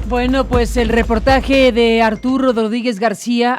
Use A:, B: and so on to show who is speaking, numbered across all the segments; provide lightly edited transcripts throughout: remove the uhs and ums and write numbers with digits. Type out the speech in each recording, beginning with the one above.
A: Bueno, pues el reportaje de Arturo Rodríguez García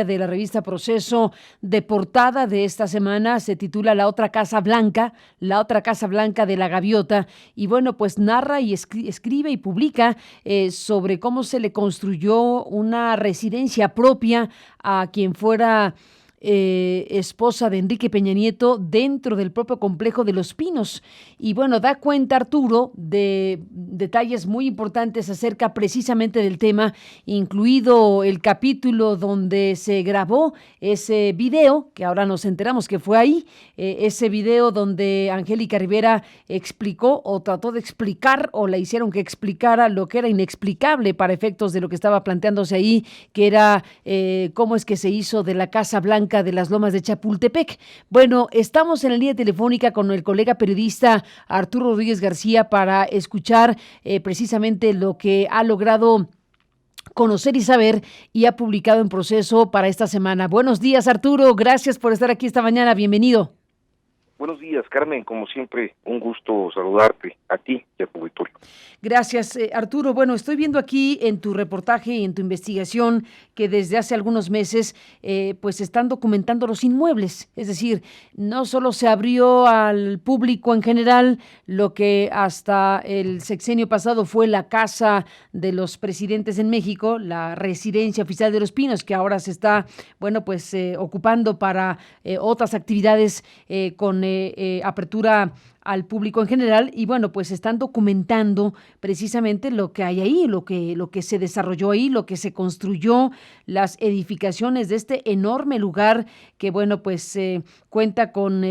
A: de la revista Proceso, de portada de esta semana, se titula La otra Casa Blanca de la Gaviota, y bueno, pues narra y escribe y publica sobre cómo se le construyó una residencia propia a quien fuera esposa de Enrique Peña Nieto dentro del propio complejo de Los Pinos. Y bueno, da cuenta Arturo de detalles muy importantes acerca precisamente del tema, incluido el capítulo donde se grabó ese video, que ahora nos enteramos que fue ahí, ese video donde Angélica Rivera explicó o trató de explicar o le hicieron que explicara lo que era inexplicable para efectos de lo que estaba planteándose ahí, que era cómo es que se hizo de la Casa Blanca de las Lomas de Chapultepec. Bueno, estamos en la línea telefónica con el colega periodista Arturo Rodríguez García para escuchar precisamente lo que ha logrado conocer y saber y ha publicado en Proceso para esta semana. Buenos días, Arturo. Gracias por estar aquí esta mañana. Bienvenido.
B: Buenos días, Carmen. Como siempre, un gusto saludarte a ti y a tu auditorio.
A: Gracias, Arturo. Bueno, estoy viendo aquí en tu reportaje y en tu investigación que desde hace algunos meses pues están documentando los inmuebles. Es decir, no solo se abrió al público en general lo que hasta el sexenio pasado fue la casa de los presidentes en México, la residencia oficial de Los Pinos, que ahora se está, bueno, pues ocupando para otras actividades con apertura al público en general, y bueno, pues están documentando precisamente lo que hay ahí, lo que se desarrolló ahí, lo que se construyó, las edificaciones de este enorme lugar que, bueno, pues cuenta con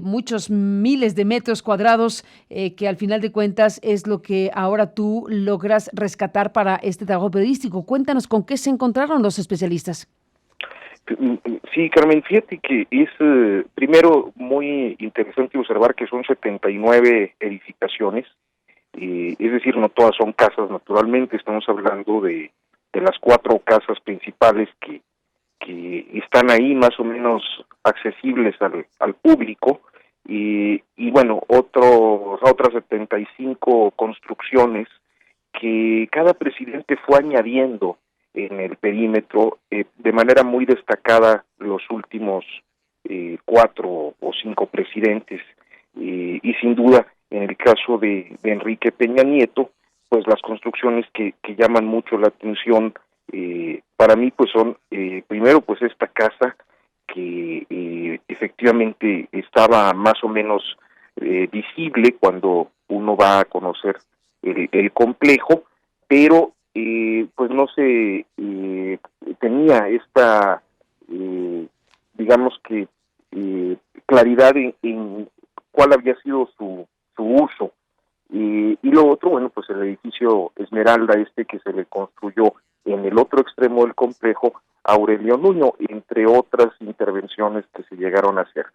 A: muchos miles de metros cuadrados, que al final de cuentas es lo que ahora tú logras rescatar para este trabajo periodístico. Cuéntanos con qué se encontraron los especialistas.
B: Sí, Carmen, fíjate que es primero muy interesante observar que son 79 edificaciones, es decir, no todas son casas naturalmente, estamos hablando de las 4 casas principales que están ahí más o menos accesibles al público, y bueno, otras 75 construcciones que cada presidente fue añadiendo en el perímetro, de manera muy destacada los últimos 4 o 5 presidentes, y sin duda en el caso de Enrique Peña Nieto, pues las construcciones que llaman mucho la atención para mí pues son primero pues esta casa que efectivamente estaba más o menos visible cuando uno va a conocer el complejo, pero pues no se tenía esta digamos que claridad en cuál había sido su uso, y lo otro, bueno, pues el edificio Esmeralda que se le construyó en el otro extremo del complejo a Aurelio Nuño, entre otras intervenciones que se llegaron a hacer.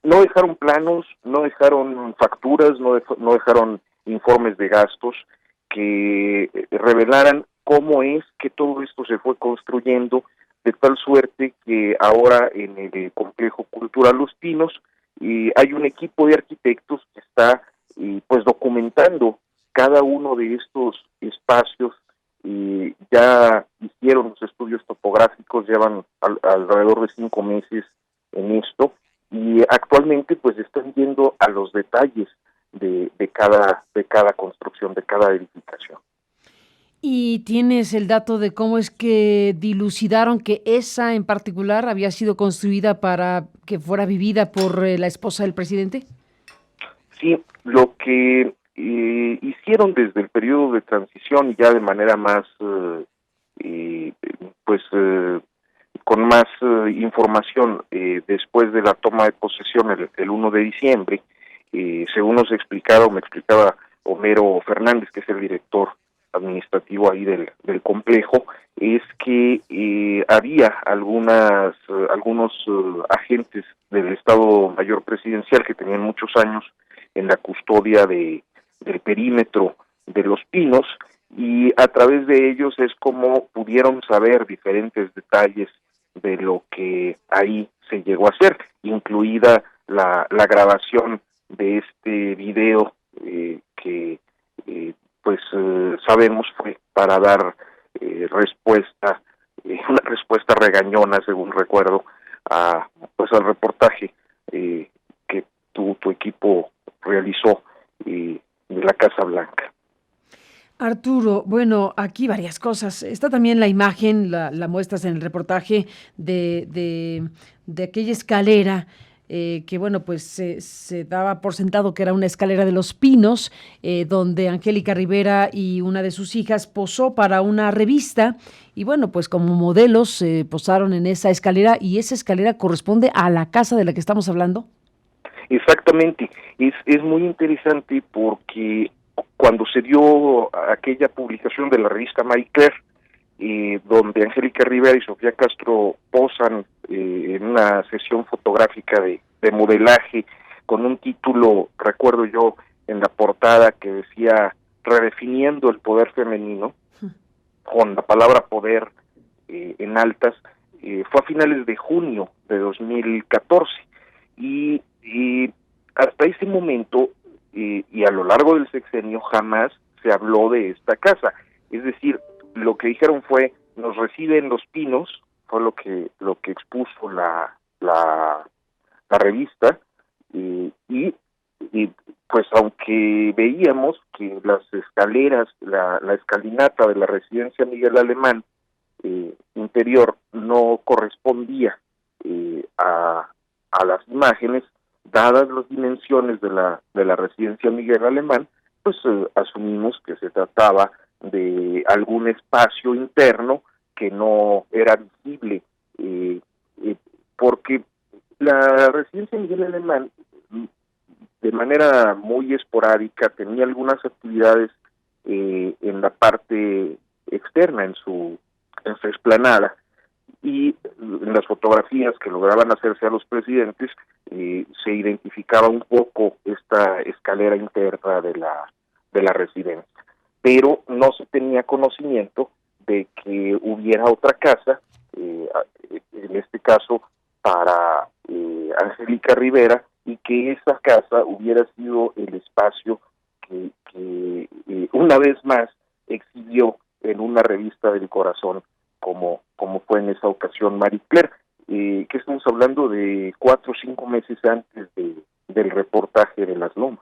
B: No dejaron planos, no dejaron facturas, no dejaron informes de gastos que revelaran cómo es que todo esto se fue construyendo, de tal suerte que ahora en el complejo cultural Los Pinos hay un equipo de arquitectos que está pues documentando cada uno de estos espacios. Ya hicieron los estudios topográficos, llevan alrededor de 5 meses en esto, y actualmente pues están yendo a los detalles de cada construcción, de cada edificación.
A: ¿Y tienes el dato de cómo es que dilucidaron que esa en particular había sido construida para que fuera vivida por la esposa del presidente?
B: Sí, lo que hicieron desde el periodo de transición, ya de manera más pues con más información después de la toma de posesión el 1 de diciembre, según me explicaba Homero Fernández, que es el director administrativo ahí del complejo, es que había algunos agentes del Estado Mayor Presidencial que tenían muchos años en la custodia del perímetro de Los Pinos, y a través de ellos es como pudieron saber diferentes detalles de lo que ahí se llegó a hacer, incluida la grabación de este video que pues sabemos fue para dar respuesta, una respuesta regañona, según recuerdo, al reportaje que tu equipo realizó de la Casa Blanca.
A: Arturo, bueno, aquí varias cosas. Está también la imagen, la muestras en el reportaje de aquella escalera que, bueno, pues se daba por sentado que era una escalera de Los Pinos, donde Angélica Rivera y una de sus hijas posó para una revista y, bueno, pues como modelos posaron en esa escalera y esa escalera corresponde a la casa de la que estamos hablando.
B: Exactamente, es muy interesante porque cuando se dio aquella publicación de la revista Marie Claire, donde Angélica Rivera y Sofía Castro posan en una sesión fotográfica de modelaje con un título, recuerdo yo, en la portada que decía redefiniendo el poder femenino, con la palabra poder en altas, fue a finales de junio de 2014 y hasta ese momento y a lo largo del sexenio jamás se habló de esta casa, es decir, lo que dijeron fue nos recibe en Los Pinos, fue lo que expuso la revista y pues aunque veíamos que las escaleras, la escalinata de la residencia Miguel Alemán interior no correspondía a las imágenes, dadas las dimensiones de la residencia Miguel Alemán, pues asumimos que se trataba de algún espacio interno que no era visible, porque la residencia Miguel Alemán, de manera muy esporádica, tenía algunas actividades en la parte externa, en su explanada, y en las fotografías que lograban hacerse a los presidentes se identificaba un poco esta escalera interna de la residencia, pero no se tenía conocimiento de que hubiera otra casa, en este caso para Angélica Rivera, y que esa casa hubiera sido el espacio que una vez más exhibió en una revista del corazón como fue en esa ocasión Marie Claire, que estamos hablando de 4 o 5 meses antes del reportaje de Las Lomas.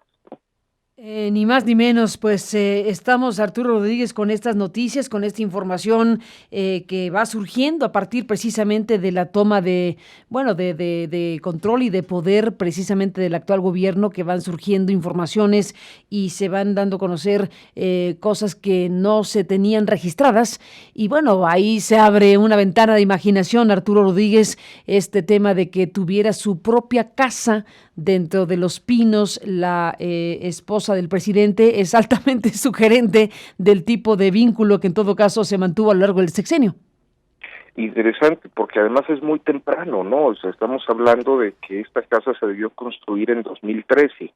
A: Ni más ni menos, pues estamos, Arturo Rodríguez, con estas noticias, con esta información que va surgiendo a partir precisamente de la toma de control y de poder precisamente del actual gobierno, que van surgiendo informaciones y se van dando a conocer cosas que no se tenían registradas. Y bueno, ahí se abre una ventana de imaginación, Arturo Rodríguez, este tema de que tuviera su propia casa dentro de Los Pinos, la esposa del presidente, es altamente sugerente del tipo de vínculo que en todo caso se mantuvo a lo largo del sexenio.
B: Interesante, porque además es muy temprano, ¿no? O sea, estamos hablando de que esta casa se debió construir en 2013,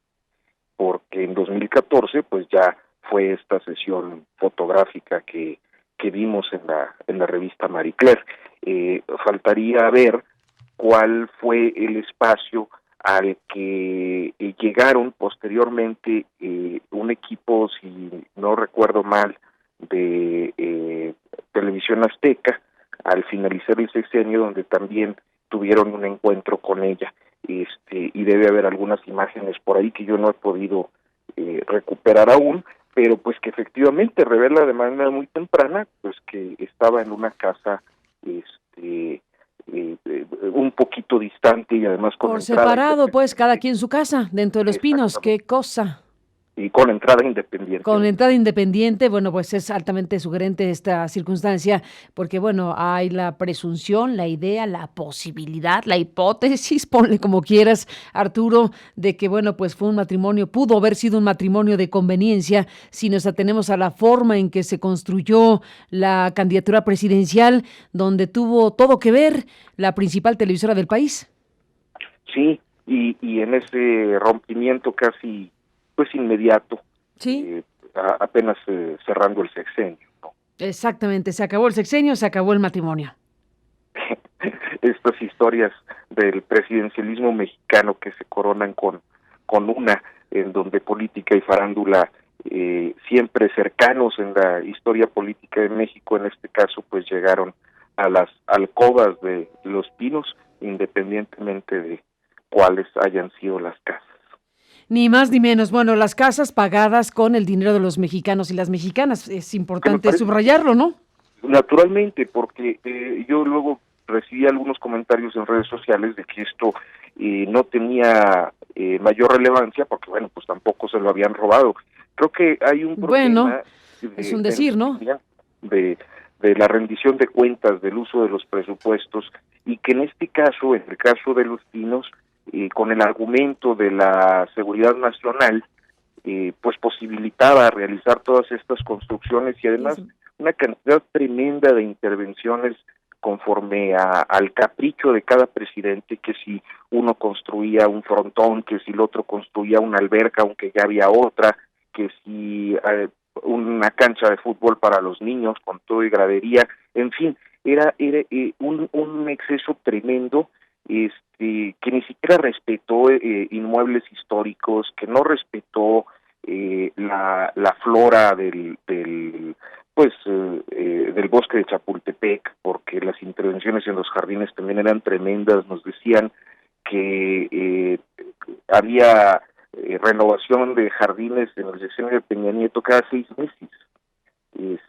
B: porque en 2014 pues ya fue esta sesión fotográfica que vimos en la revista Marie Claire. Faltaría ver cuál fue el espacio al que llegaron posteriormente un equipo, si no recuerdo mal, de Televisión Azteca, al finalizar el sexenio, donde también tuvieron un encuentro con ella, y debe haber algunas imágenes por ahí que yo no he podido recuperar aún, pero pues que efectivamente revela de manera muy temprana pues que estaba en una casa un poquito distante y además con
A: por separado, pues cada quien su casa dentro de Los Pinos, qué cosa.
B: Y con entrada independiente.
A: Con entrada independiente, bueno, pues es altamente sugerente esta circunstancia, porque bueno, hay la presunción, la idea, la posibilidad, la hipótesis, ponle como quieras, Arturo, de que bueno, pues fue un matrimonio, pudo haber sido un matrimonio de conveniencia si nos atenemos a la forma en que se construyó la candidatura presidencial, donde tuvo todo que ver la principal televisora del país.
B: Sí, y en ese rompimiento casi pues inmediato,
A: sí,
B: apenas cerrando el sexenio, ¿no?
A: Exactamente, se acabó el sexenio, se acabó el matrimonio.
B: Estas historias del presidencialismo mexicano que se coronan con una en donde política y farándula siempre cercanos en la historia política de México, en este caso pues llegaron a las alcobas de Los Pinos, independientemente de cuáles hayan sido las casas.
A: Ni más ni menos. Bueno, las casas pagadas con el dinero de los mexicanos y las mexicanas. Es importante subrayarlo, ¿no?
B: Naturalmente, porque yo luego recibí algunos comentarios en redes sociales de que esto no tenía mayor relevancia, porque bueno, pues tampoco se lo habían robado. Creo que hay un problema.
A: Bueno, es un decir, ¿no?
B: De la rendición de cuentas, del uso de los presupuestos, y que en este caso, en el caso de Los Pinos, con el argumento de la seguridad nacional, pues posibilitaba realizar todas estas construcciones y además una cantidad tremenda de intervenciones conforme al capricho de cada presidente, que si uno construía un frontón, que si el otro construía una alberca, aunque ya había otra, que si una cancha de fútbol para los niños con todo y gradería, en fin, era un exceso tremendo, que ni siquiera respetó inmuebles históricos, que no respetó la flora del bosque de Chapultepec, porque las intervenciones en los jardines también eran tremendas. Nos decían que había renovación de jardines en el sexenio de Peña Nieto cada 6 meses,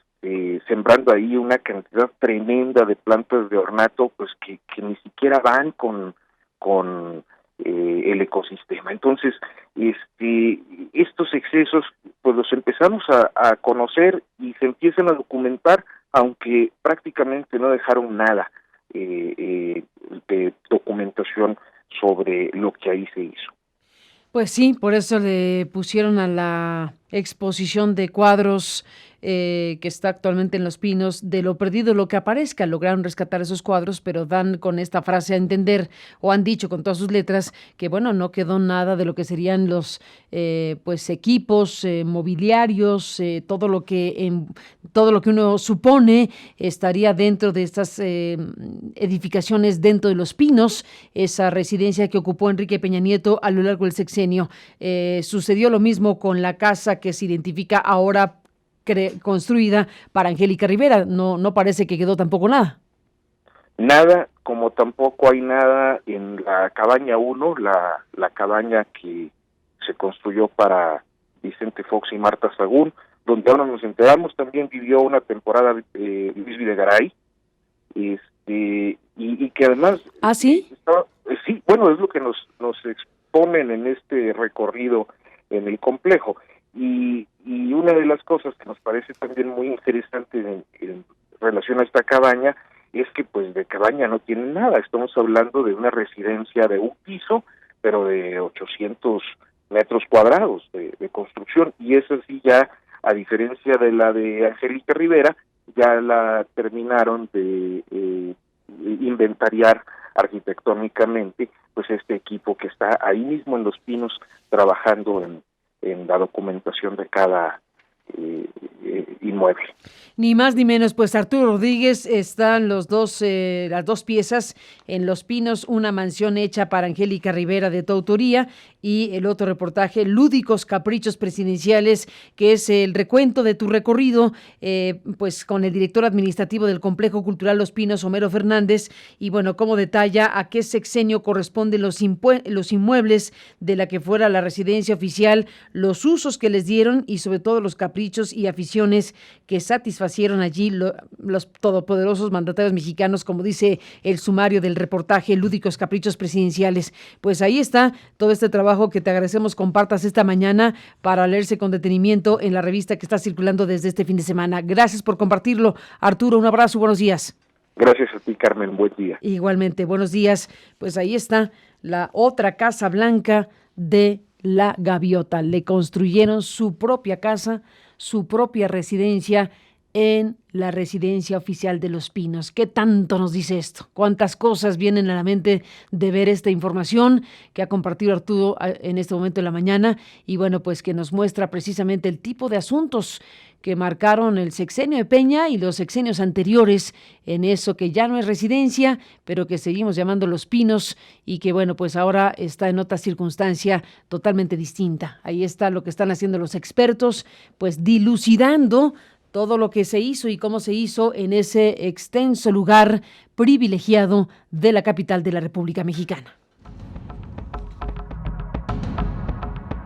B: sembrando ahí una cantidad tremenda de plantas de ornato, pues que ni siquiera van con el ecosistema. Entonces, estos excesos pues los empezamos a conocer y se empiezan a documentar, aunque prácticamente no dejaron nada de documentación sobre lo que ahí se hizo.
A: Pues sí, por eso le pusieron a la exposición de cuadros que está actualmente en Los Pinos, de lo perdido lo que aparezca. Lograron rescatar esos cuadros, pero dan con esta frase a entender, o han dicho con todas sus letras, que bueno, no quedó nada de lo que serían los pues equipos mobiliarios, todo lo que uno supone estaría dentro de estas edificaciones dentro de Los Pinos, esa residencia que ocupó Enrique Peña Nieto a lo largo del sexenio. Sucedió lo mismo con la casa que se identifica ahora construida para Angélica Rivera. No parece que quedó tampoco nada.
B: Nada, como tampoco hay nada en la cabaña 1, la cabaña que se construyó para Vicente Fox y Marta Sagún, donde ahora nos enteramos también vivió una temporada Luis Videgaray, y que además...
A: ¿Ah, sí?
B: Sí, bueno, es lo que nos exponen en este recorrido en el complejo. Y una de las cosas que nos parece también muy interesante en relación a esta cabaña es que pues de cabaña no tiene nada. Estamos hablando de una residencia de un piso, pero de 800 metros cuadrados de construcción, y esa sí ya, a diferencia de la de Angélica Rivera, ya la terminaron de inventariar arquitectónicamente, pues este equipo que está ahí mismo en Los Pinos trabajando en la documentación de cada inmueble.
A: Ni más ni menos, pues Arturo Rodríguez, están las dos piezas en Los Pinos, una mansión hecha para Angélica Rivera de tu autoría, y el otro reportaje, Lúdicos Caprichos Presidenciales, que es el recuento de tu recorrido, pues con el director administrativo del Complejo Cultural Los Pinos, Homero Fernández, y bueno, cómo detalla a qué sexenio corresponden los inmuebles de la que fuera la residencia oficial, los usos que les dieron y sobre todo los caprichos y aficiones que satisfacieron allí los todopoderosos mandatarios mexicanos, como dice el sumario del reportaje Lúdicos Caprichos Presidenciales. Pues ahí está todo este trabajo que te agradecemos compartas esta mañana para leerse con detenimiento en la revista que está circulando desde este fin de semana. Gracias por compartirlo, Arturo, un abrazo, buenos días.
B: Gracias a ti, Carmen, buen día.
A: Igualmente, buenos días. Pues ahí está la otra Casa Blanca de La Gaviota. Le construyeron su propia casa, su propia residencia en la residencia oficial de Los Pinos. ¿Qué tanto nos dice esto? ¿Cuántas cosas vienen a la mente de ver esta información que ha compartido Arturo en este momento en la mañana? Y bueno, pues que nos muestra precisamente el tipo de asuntos que marcaron el sexenio de Peña y los sexenios anteriores en eso que ya no es residencia, pero que seguimos llamando Los Pinos y que bueno, pues ahora está en otra circunstancia totalmente distinta. Ahí está lo que están haciendo los expertos, pues dilucidando todo lo que se hizo y cómo se hizo en ese extenso lugar privilegiado de la capital de la República Mexicana.